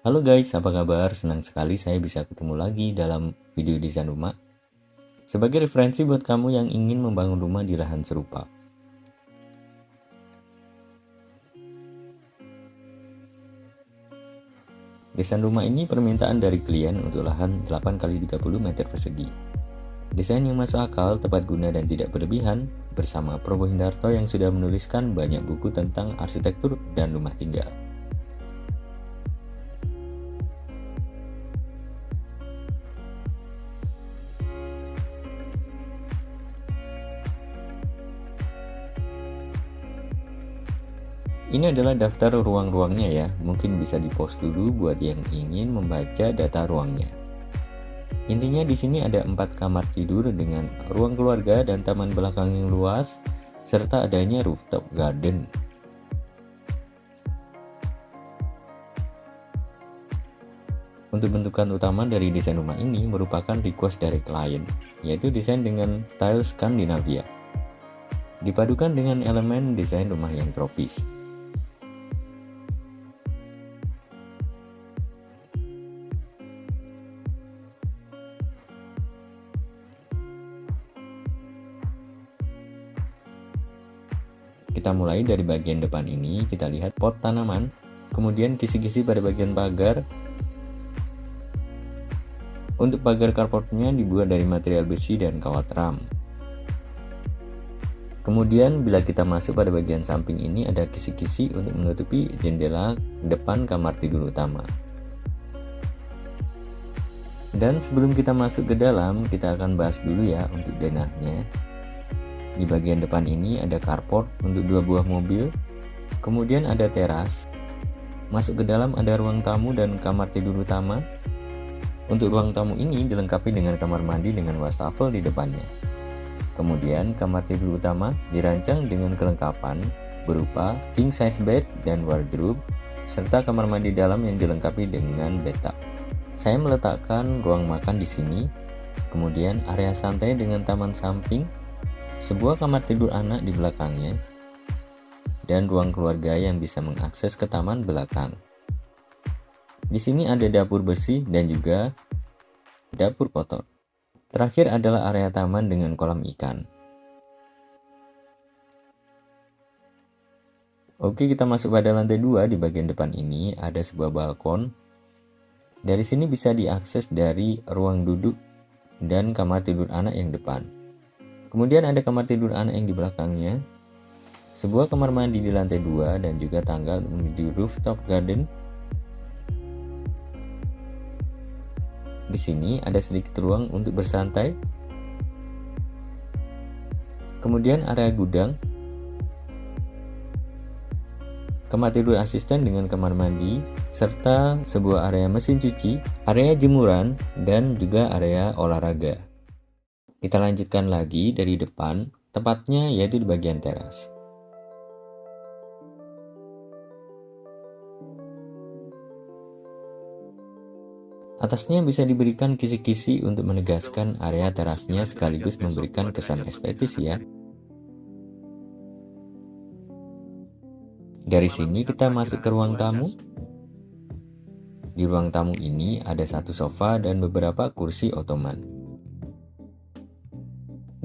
Halo guys, apa kabar? Senang sekali saya bisa ketemu lagi dalam video desain rumah. Sebagai referensi buat kamu yang ingin membangun rumah di lahan serupa. Desain rumah ini permintaan dari klien untuk lahan 8x30 meter persegi. Desain yang masuk akal, tepat guna dan tidak berlebihan, bersama Probo Hindarto yang sudah menuliskan banyak buku tentang arsitektur dan rumah tinggal. Ini adalah daftar ruang-ruangnya ya, mungkin bisa di-post dulu buat yang ingin membaca data ruangnya. Intinya di sini ada 4 kamar tidur dengan ruang keluarga dan taman belakang yang luas, serta adanya rooftop garden. Untuk bentukan utama dari desain rumah ini merupakan request dari klien, yaitu desain dengan style Skandinavia, dipadukan dengan elemen desain rumah yang tropis. Kita mulai dari bagian depan ini, kita lihat pot tanaman, kemudian kisi-kisi pada bagian pagar. Untuk pagar carportnya dibuat dari material besi dan kawat ram. Kemudian bila kita masuk pada bagian samping ini ada kisi-kisi untuk menutupi jendela depan kamar tidur utama. Dan sebelum kita masuk ke dalam, kita akan bahas dulu ya untuk denahnya. Di bagian depan ini ada carport untuk 2 buah mobil, kemudian ada teras. Masuk ke dalam ada ruang tamu dan kamar tidur utama. Untuk ruang tamu ini dilengkapi dengan kamar mandi dengan wastafel di depannya. Kemudian kamar tidur utama dirancang dengan kelengkapan berupa king size bed dan wardrobe, serta kamar mandi dalam yang dilengkapi dengan bathtub. Saya meletakkan ruang makan di sini, kemudian area santai dengan taman samping, sebuah kamar tidur anak di belakangnya, dan ruang keluarga yang bisa mengakses ke taman belakang. Di sini ada dapur bersih dan juga dapur kotor. Terakhir adalah area taman dengan kolam ikan. Oke, kita masuk pada lantai 2. Di bagian depan ini ada sebuah balkon. Dari sini bisa diakses dari ruang duduk dan kamar tidur anak yang depan. Kemudian ada kamar tidur anak yang di belakangnya, sebuah kamar mandi di lantai 2 dan juga tangga menuju rooftop garden. Di sini ada sedikit ruang untuk bersantai. Kemudian area gudang, kamar tidur asisten dengan kamar mandi, serta sebuah area mesin cuci, area jemuran, dan juga area olahraga. Kita lanjutkan lagi dari depan, tepatnya yaitu di bagian teras. Atasnya bisa diberikan kisi-kisi untuk menegaskan area terasnya sekaligus memberikan kesan estetis ya. Dari sini kita masuk ke ruang tamu. Di ruang tamu ini ada satu sofa dan beberapa kursi ottoman.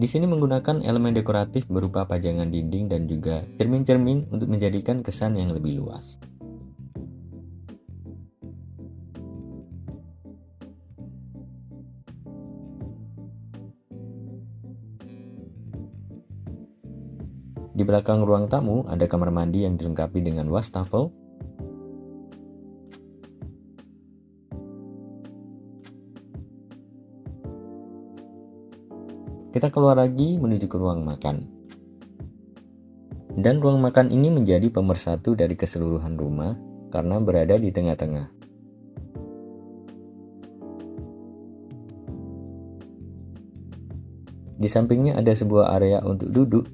Di sini menggunakan elemen dekoratif berupa pajangan dinding dan juga cermin-cermin untuk menjadikan kesan yang lebih luas. Di belakang ruang tamu ada kamar mandi yang dilengkapi dengan wastafel. Kita keluar lagi menuju ke ruang makan. Dan ruang makan ini menjadi pemersatu dari keseluruhan rumah karena berada di tengah-tengah. Di sampingnya ada sebuah area untuk duduk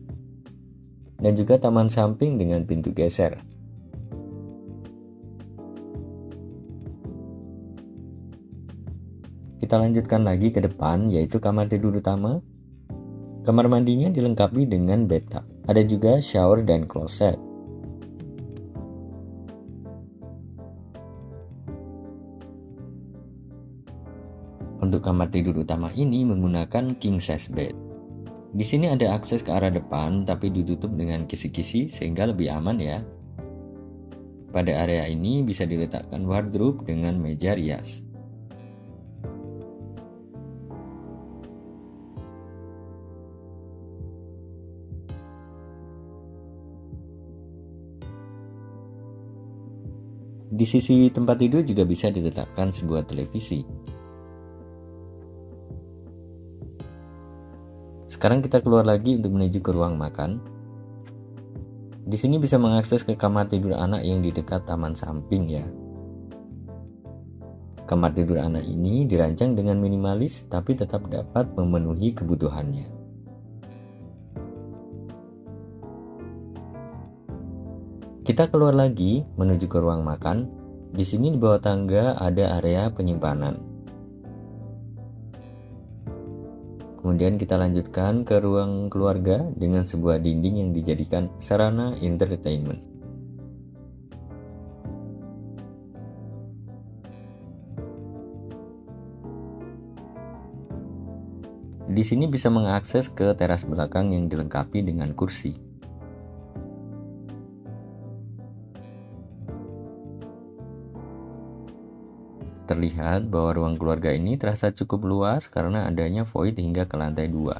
dan juga taman samping dengan pintu geser. Kita lanjutkan lagi ke depan, yaitu kamar tidur utama. Kamar mandinya dilengkapi dengan bathtub. Ada juga shower dan closet. Untuk kamar tidur utama ini menggunakan king size bed. Di sini ada akses ke arah depan tapi ditutup dengan kisi-kisi sehingga lebih aman ya. Pada area ini bisa diletakkan wardrobe dengan meja rias. Di sisi tempat tidur juga bisa diletakkan sebuah televisi. Sekarang kita keluar lagi untuk menuju ke ruang makan. Di sini bisa mengakses ke kamar tidur anak yang di dekat taman samping ya. Kamar tidur anak ini dirancang dengan minimalis tapi tetap dapat memenuhi kebutuhannya. Kita keluar lagi menuju ke ruang makan. Di sini di bawah tangga ada area penyimpanan. Kemudian kita lanjutkan ke ruang keluarga dengan sebuah dinding yang dijadikan sarana entertainment. Di sini bisa mengakses ke teras belakang yang dilengkapi dengan kursi. Terlihat bahwa ruang keluarga ini terasa cukup luas karena adanya void hingga ke lantai 2.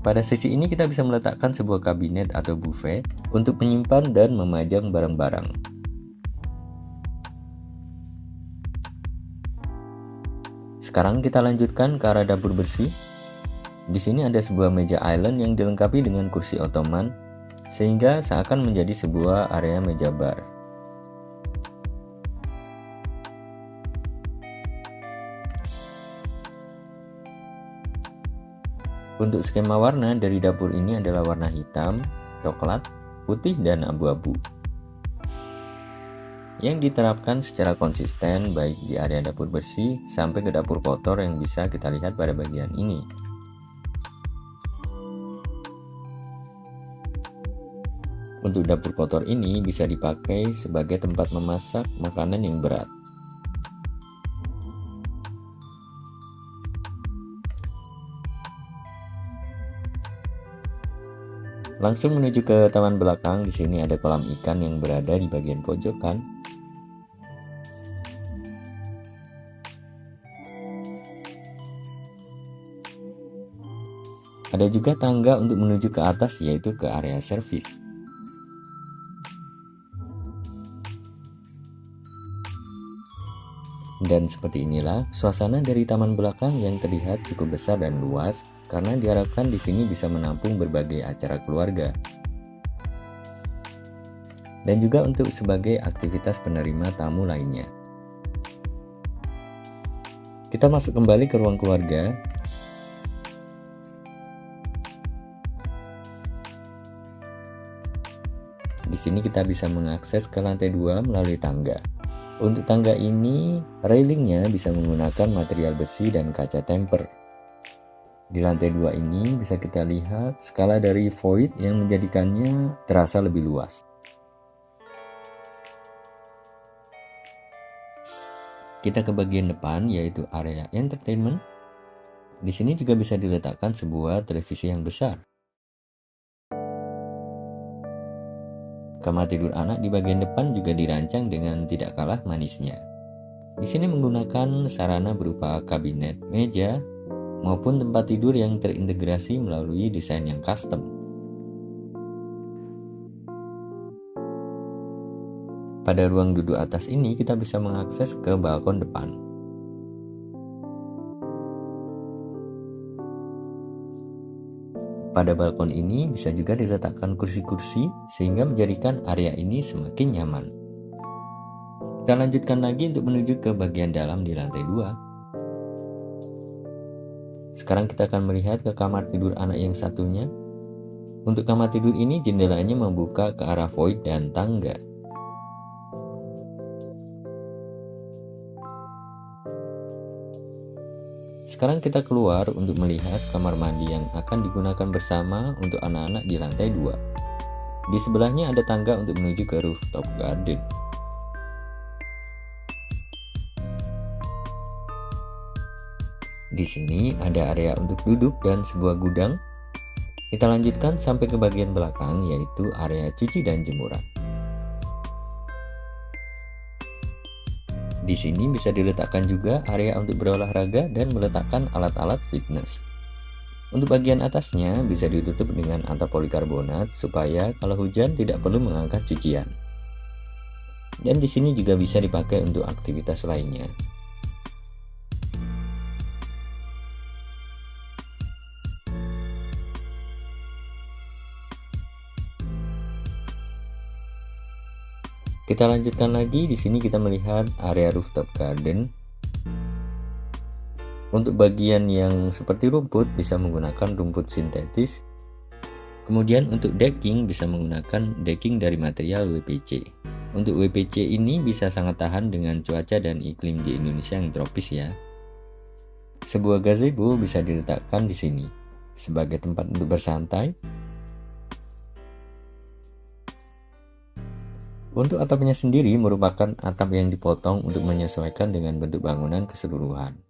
Pada sisi ini kita bisa meletakkan sebuah kabinet atau buffet untuk menyimpan dan memajang barang-barang. Sekarang kita lanjutkan ke arah dapur bersih. Di sini ada sebuah meja island yang dilengkapi dengan kursi ottoman, sehingga seakan menjadi sebuah area meja bar. Untuk skema warna dari dapur ini adalah warna hitam, coklat, putih, dan abu-abu, yang diterapkan secara konsisten baik di area dapur bersih sampai ke dapur kotor yang bisa kita lihat pada bagian ini. Untuk dapur kotor ini bisa dipakai sebagai tempat memasak makanan yang berat. Langsung menuju ke taman belakang. Di sini ada kolam ikan yang berada di bagian pojokan. Ada juga tangga untuk menuju ke atas, yaitu ke area servis. Dan seperti inilah suasana dari taman belakang yang terlihat cukup besar dan luas karena diharapkan di sini bisa menampung berbagai acara keluarga. Dan juga untuk sebagai aktivitas penerima tamu lainnya. Kita masuk kembali ke ruang keluarga. Di sini kita bisa mengakses ke lantai 2 melalui tangga. Untuk tangga ini, railingnya bisa menggunakan material besi dan kaca temper. Di lantai 2 ini bisa kita lihat skala dari void yang menjadikannya terasa lebih luas. Kita ke bagian depan, yaitu area entertainment. Di sini juga bisa diletakkan sebuah televisi yang besar. Kamar tidur anak di bagian depan juga dirancang dengan tidak kalah manisnya. Di sini menggunakan sarana berupa kabinet, meja, maupun tempat tidur yang terintegrasi melalui desain yang custom. Pada ruang duduk atas ini kita bisa mengakses ke balkon depan. Pada balkon ini bisa juga diletakkan kursi-kursi sehingga menjadikan area ini semakin nyaman. Kita lanjutkan lagi untuk menuju ke bagian dalam di lantai 2. Sekarang kita akan melihat ke kamar tidur anak yang satunya. Untuk kamar tidur ini jendelanya membuka ke arah void dan tangga. Sekarang kita keluar untuk melihat kamar mandi yang akan digunakan bersama untuk anak-anak di lantai 2. Di sebelahnya ada tangga untuk menuju ke rooftop garden. Di sini ada area untuk duduk dan sebuah gudang. Kita lanjutkan sampai ke bagian belakang, yaitu area cuci dan jemuran. Di sini bisa diletakkan juga area untuk berolahraga dan meletakkan alat-alat fitness. Untuk bagian atasnya bisa ditutup dengan atap polikarbonat supaya kalau hujan tidak perlu mengangkat cucian. Dan di sini juga bisa dipakai untuk aktivitas lainnya. Kita lanjutkan lagi, di sini kita melihat area rooftop garden. Untuk bagian yang seperti rumput bisa menggunakan rumput sintetis. Kemudian untuk decking bisa menggunakan decking dari material WPC. Untuk WPC ini bisa sangat tahan dengan cuaca dan iklim di Indonesia yang tropis ya. Sebuah gazebo bisa diletakkan di sini sebagai tempat untuk bersantai. Untuk atapnya sendiri merupakan atap yang dipotong untuk menyesuaikan dengan bentuk bangunan keseluruhan.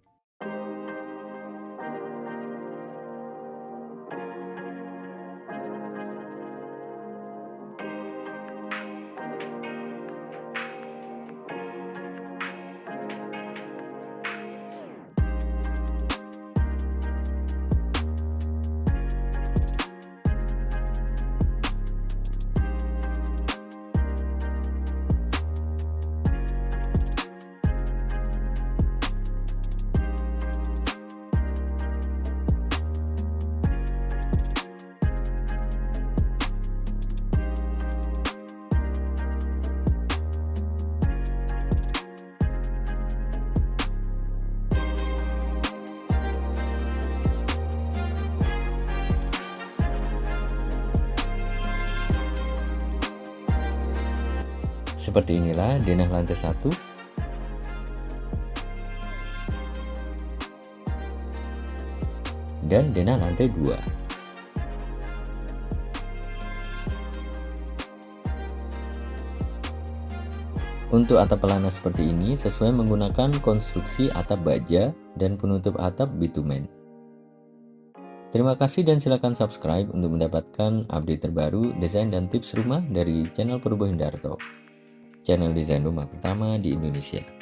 Seperti inilah denah lantai 1. Dan denah lantai 2. Untuk atap pelana seperti ini sesuai menggunakan konstruksi atap baja dan penutup atap bitumen. Terima kasih dan silakan subscribe untuk mendapatkan update terbaru desain dan tips rumah dari channel Purbo Hendarto, channel desain rumah pertama di Indonesia.